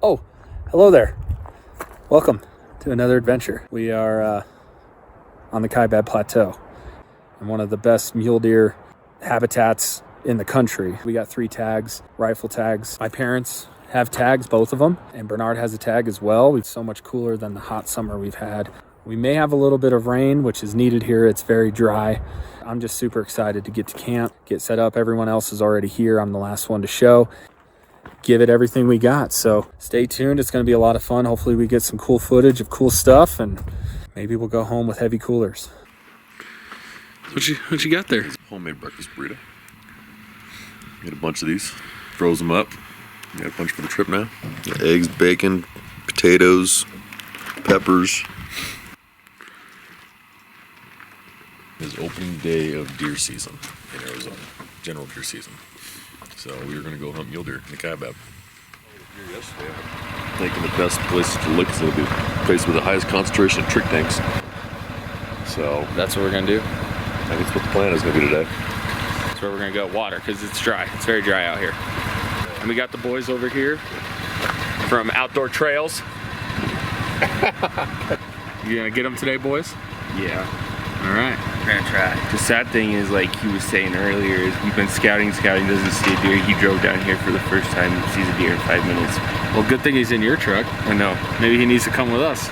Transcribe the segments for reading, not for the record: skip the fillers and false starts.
Oh, hello there. Welcome to another adventure. We are on the KAIBAB Plateau in one of the best mule deer habitats in the country. We got 3 tags, rifle tags. My parents have tags, both of them, and Bernard has a tag as well. It's so much cooler than the hot summer we've had. We may have a little bit of rain, which is needed here. It's very dry. I'm just super excited to get to camp, get set up. Everyone else is already here. I'm the last one to show. Give it everything we got. So stay tuned. It's going to be a lot of fun. Hopefully we get some cool footage of cool stuff, and maybe we'll go home with heavy coolers. What you got there? Homemade breakfast burrito. Get a bunch of these, froze them up. Got a bunch for the trip now. Eggs, bacon, potatoes, peppers. It's opening day of deer season in Arizona, general deer season. So we were going to go hunt mule deer in the KAIBAB. Thinking the best places to look is going to be the place with the highest concentration of trick tanks. So That's what we're going to do? I think that's what the plan is going to be today. That's where we're going to go. Water, because it's dry. It's very dry out here. And we got the boys over here from Outdoor Trails. You going to get them today, boys? Yeah. All right. We're gonna try. The sad thing is, like he was saying earlier, is we've been scouting, doesn't see a deer. He drove down here for the first time and sees a deer in 5 minutes. Well, good thing he's in your truck. I know. Maybe he needs to come with us.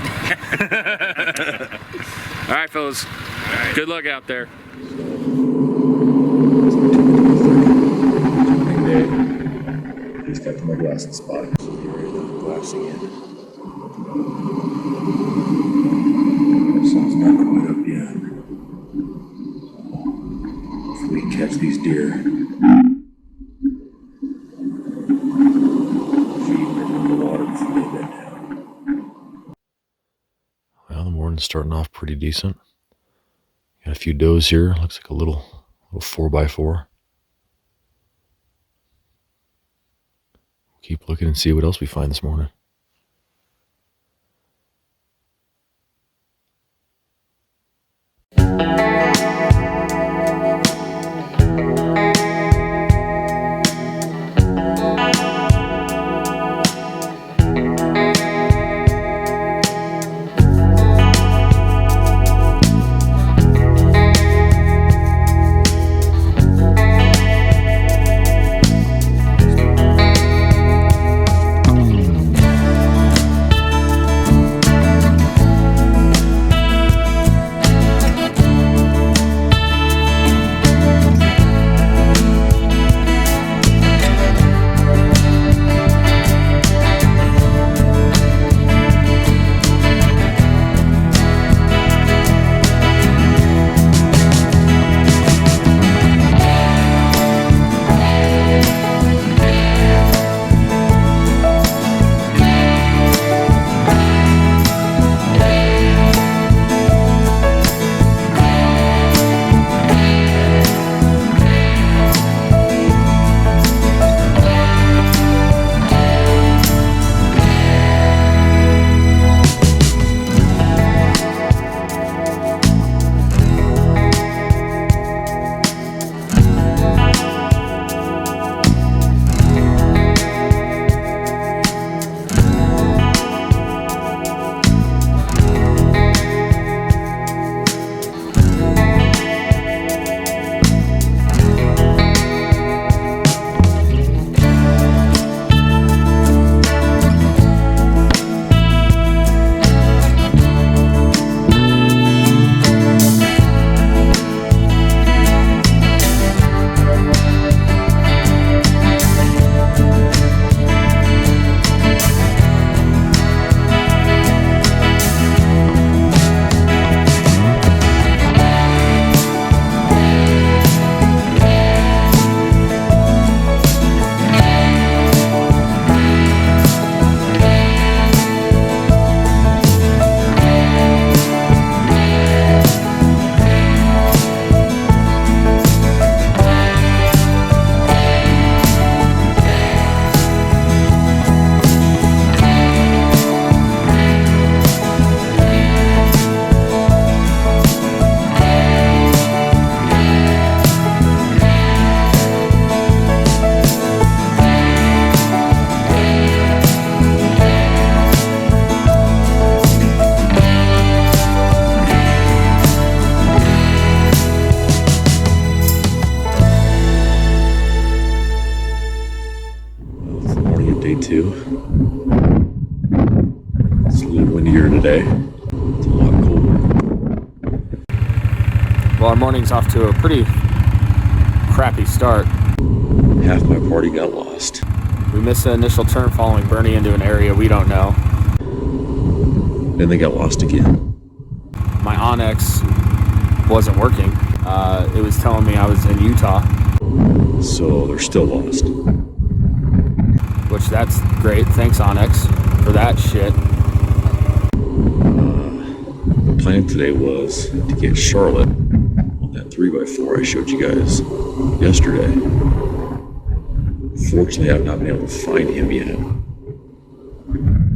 All right, fellas. All right. Good luck out there. He's got my glass spot. Glassing in. Sun's not quite up yet. If we catch these deer, feed them in the water before they bed down. Well, the morning's starting off pretty decent. Got a few does here. Looks like a little 4x4. Keep looking and see what else we find this morning. day 2. It's a little windier today. It's a lot colder. Well, our morning's off to a pretty crappy start. Half my party got lost. We missed the initial turn following Bernie into an area we don't know. Then they got lost again. My Onyx wasn't working. It was telling me I was in Utah. So they're still lost. Which, that's great. Thanks, Onyx, for that shit. The plan today was to get Charlotte on that 3x4 I showed you guys yesterday. Fortunately, I've not been able to find him yet.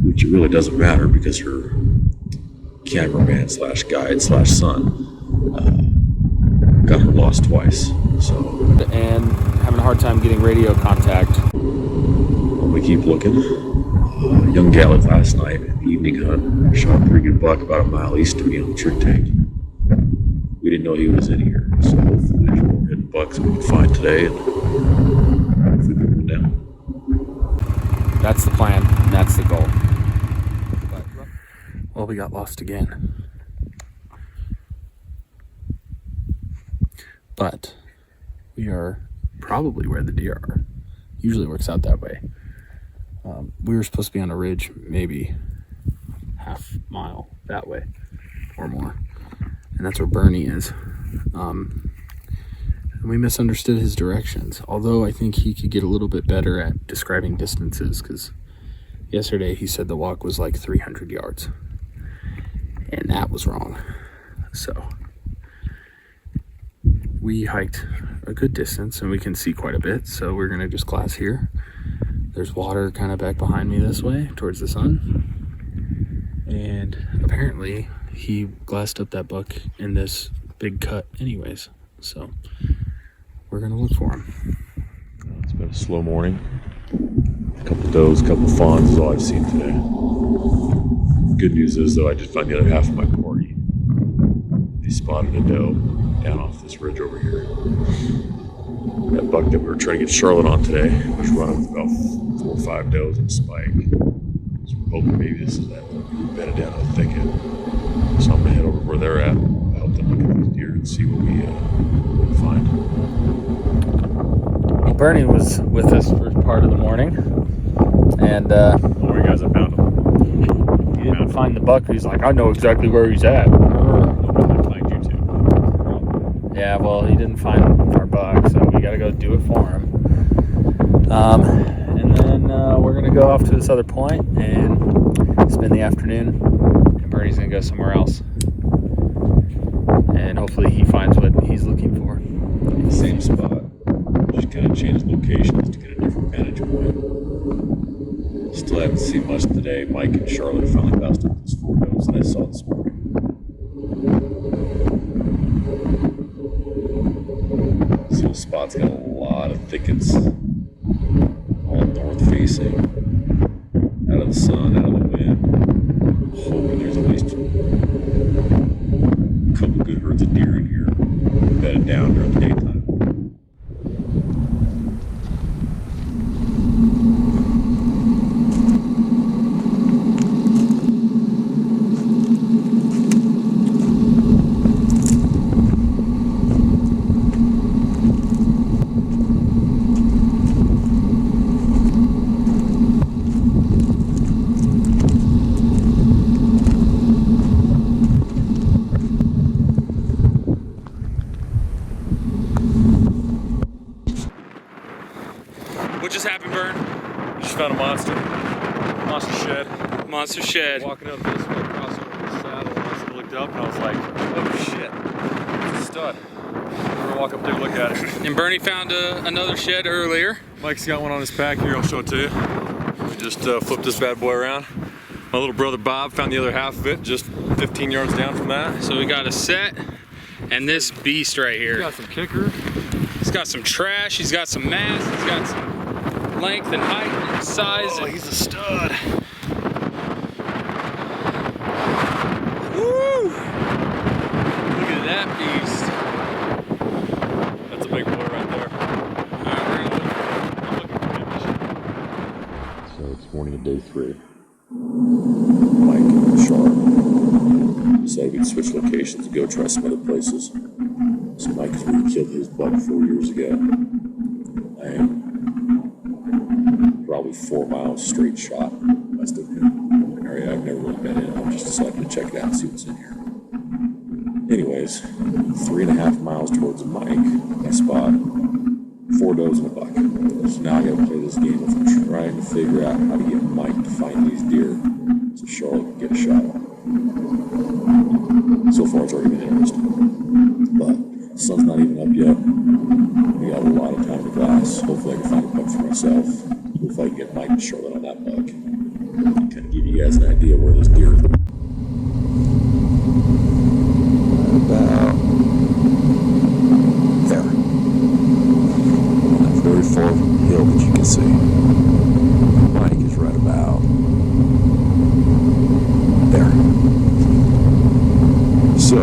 Which it really doesn't matter because her cameraman slash guide slash son got her lost twice. So, and having a hard time getting radio contact. we keep looking. Young Gallup last night, evening hunt, shot a pretty good buck about a mile east of me on the trick tank. We didn't know he was in here, so hopefully there's more hidden bucks we can find today and hopefully put one down. That's the plan, and that's the goal. Well, we got lost again. But we are probably where the deer are. Usually works out that way. We were supposed to be on a ridge, maybe half mile that way or more. And that's where Bernie is. And we misunderstood his directions. Although I think he could get a little bit better at describing distances, because yesterday he said the walk was like 300 yards. And that was wrong. So we hiked a good distance and we can see quite a bit, so we're gonna just glass here. There's water kind of back behind me this way towards the sun, and apparently he glassed up that buck in this big cut anyways, so we're gonna look for him. It's been a slow morning. A couple does, a couple fawns is all I've seen today. Good news is though, I just found the other half of my party. They spotted a doe down off this ridge over here. That buck that we were trying to get Charlotte on today was running with about 4 or 5 does and a spike. So we're hoping maybe this is that buck who bedded down in the thicket. So I'm gonna head over where they're at, help them look at these deer and see what we find. Well, Bernie was with us for part of the morning, and Where you guys have found him? he didn't find the buck. He's like, I know exactly where he's at. Find you two. Yeah, well, he didn't find our buck, so we gotta go do it for him. And then we're gonna go off to this other point and spend the afternoon, and Bernie's gonna go somewhere else. And hopefully he finds what he's looking for. Same spot. Just kind of changed locations to get a different vantage point. Still haven't seen much today. Mike and Charlotte finally passed up those 4 does that I saw this morning. So the spot's got a lot of thickets, all north facing, out of the sun, out of the wind. Hoping there's at least a couple good herds of deer in here bedded down during the daytime. What just happened, Bern? Just found a monster shed. Monster shed. Walking up this way, across over the saddle, and I looked up and I was like, oh shit, it's a stud. We're gonna walk up there and look at it. And Bernie found another shed earlier. Mike's got one on his pack here, I'll show it to you. We just flipped this bad boy around. My little brother Bob found the other half of it, just 15 yards down from that. So we got a set and this beast right He's here. got some kicker. He's got some trash, he's got some mass, he's got some length and height and size. Oh, he's a stud. Woo! Look at that beast. That's a big boy right there. All right, we're gonna look. I'm looking for him. So It's morning of day 3. Mike and Sharp decided we'd switch locations and go try some other places. So Mike has really killed his buck 4 years ago. I am probably 4 miles straight shot west of him. An area I've never really been in. I'm just decided to check it out and see what's in here. Anyways, 3.5 miles towards Mike, I spot 4 does and a buck. So now I gotta play this game of trying to figure out how to get Mike to find these deer so Charlotte can get a shot on them. So far it's already been interesting. But the sun's not even up yet. We got a lot of time to glass. Hopefully I can find a buck for myself. Hopefully I can get Mike and Charlotte on that buck. Kind of give you guys an idea where this deer is. About there. That very far hill that you can see. Mike is right about there. So,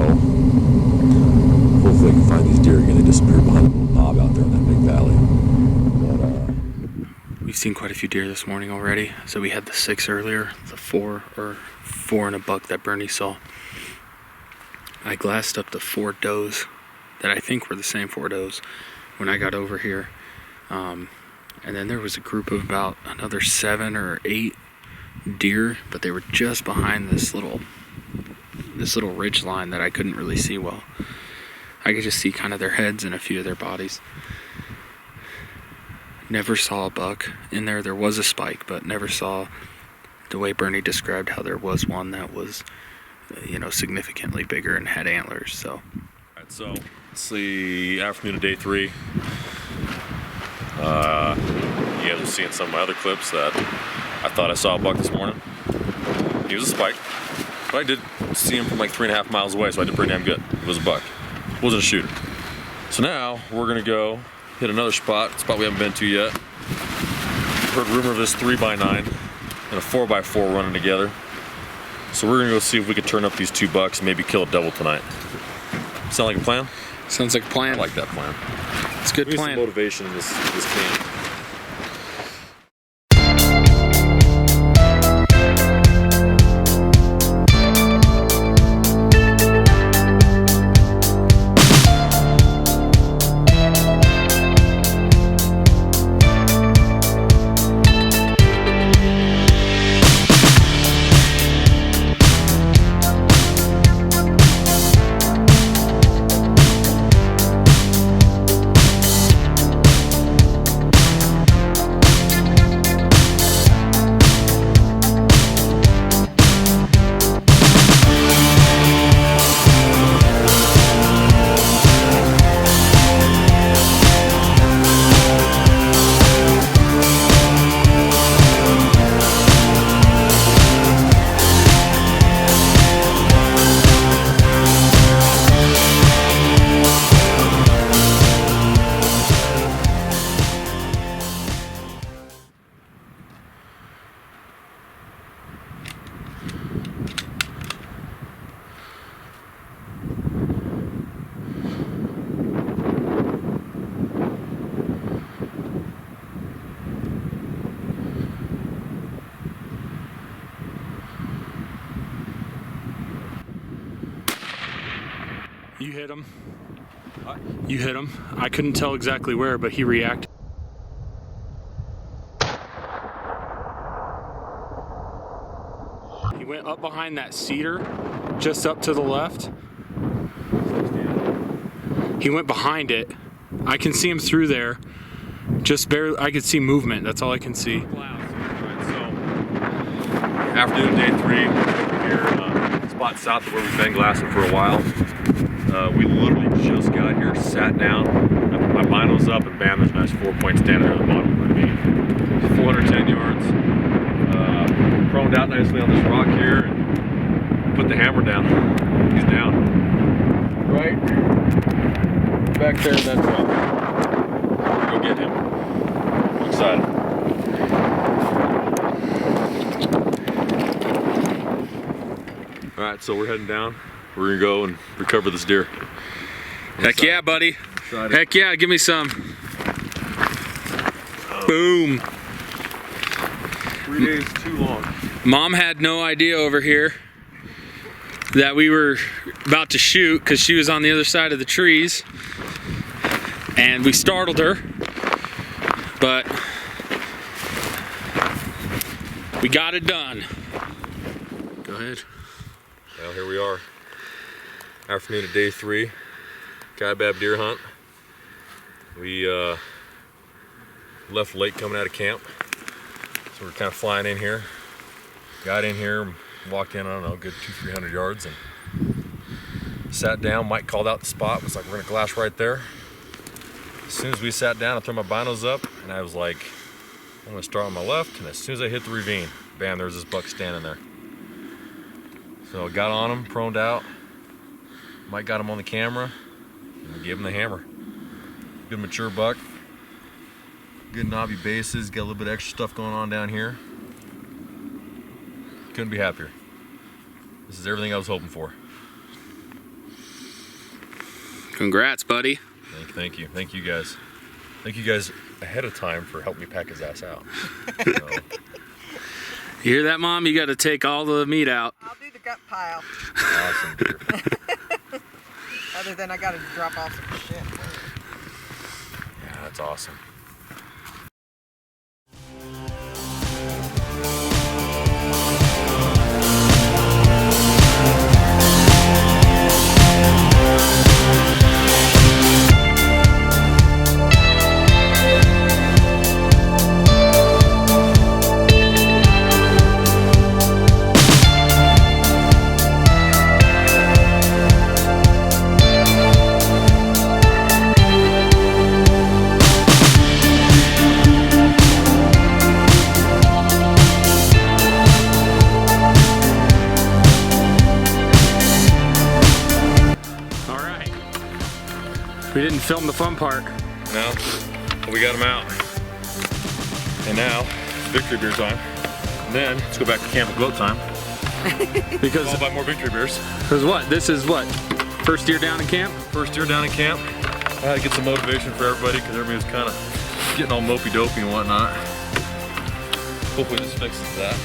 hopefully I can find these deer again. They disappear behind a little knob out there in that big valley. But, We've seen quite a few deer this morning already. So we had the 6 earlier, the 4 and a buck that Bernie saw. I glassed up the 4 does that I think were the same 4 does when I got over here. And then there was a group of about another 7 or 8 deer, but they were just behind this little ridge line that I couldn't really see well. I could just see kind of their heads and a few of their bodies. Never saw a buck in there. There was a spike, but never saw the way Bernie described how there was one that was, significantly bigger and had antlers. So, All right, so it's the afternoon of day 3. You guys are seeing some of my other clips that I thought I saw a buck this morning. He was a spike, but I did see him from like 3.5 miles away, so I did pretty damn good. It was a buck. It wasn't a shooter. So now we're gonna go hit another spot we haven't been to yet. Heard rumor of this 3x9 and a 4x4 running together. So we're gonna go see if we could turn up these 2 bucks and maybe kill a double tonight. Sound like a plan? sounds like a plan. I like that plan. It's a good We need some plan. motivation in this camp. You hit him. You hit him. I couldn't tell exactly where, but he reacted. He went up behind that cedar, just up to the left. He went behind it. I can see him through there. Just barely, I could see movement. That's all I can see. Afternoon, day 3, here, spot south of where we've been glassing for a while. We literally just got here, sat down, my binos up, and bam, there's a nice 4-point standing there at the bottom of the ravine. 410 yards, proned out nicely on this rock here, and put the hammer down. He's down. Right back there in that truck. Go get him. I'm excited. All right, so we're heading down. We're gonna go and recover this deer. Heck yeah, buddy. Heck yeah, give me some. Boom. 3 days too long. Mom had no idea over here that we were about to shoot because she was on the other side of the trees, and we startled her, but we got it done. Go ahead. Well, here we are. Afternoon of day 3, KAIBAB deer hunt. We left late coming out of camp, so we're kind of flying in here. Got in here, walked in, I don't know, good 200-300 yards, and sat down. Mike called out the spot, was like, we're gonna glass right there. As soon as we sat down, I threw my binos up, and I was like, I'm gonna start on my left, and as soon as I hit the ravine, bam, there's this buck standing there. So I got on him, proned out. Mike got him on the camera, and we gave him the hammer. Good mature buck. Good knobby bases, got a little bit of extra stuff going on down here. Couldn't be happier. This is everything I was hoping for. Congrats, buddy. Thank you. Thank you guys. Thank you guys ahead of time for helping me pack his ass out. So, You hear that, Mom? You got to take all the meat out. I'll do the gut pile. awesome deer. Other than I gotta drop off some shit. Yeah, that's awesome. We didn't film the fun part. No, we got them out. And now, it's victory beer time. And then, let's go back to camp at gloat time. Because I'll buy more victory beers. Because what? This is what? First year down in camp? First year down in camp. I had to get some motivation for everybody because everybody was kind of getting all mopey-dopey and whatnot. Hopefully this fixes that.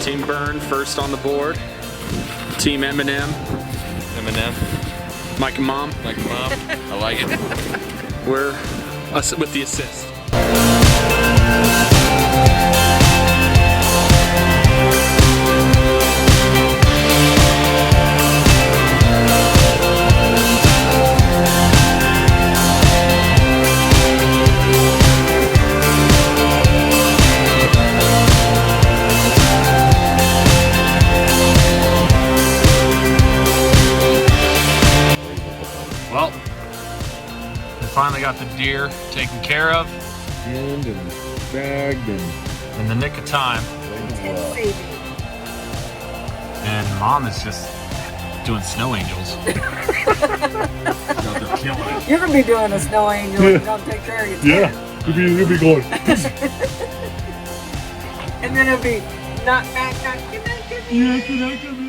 Team Bern first on the board. Team Eminem. Mike and Mom. Mike and Mom. I like it. We're us with the assist. Well, we finally got the deer taken care of. And bagged and In the nick of time. And Mom is just doing snow angels. You're gonna be doing a snow angel and you're gonna take care of your tent. yeah, you'll be going. And then it'll be not back, not come back, come back. Yeah, can I come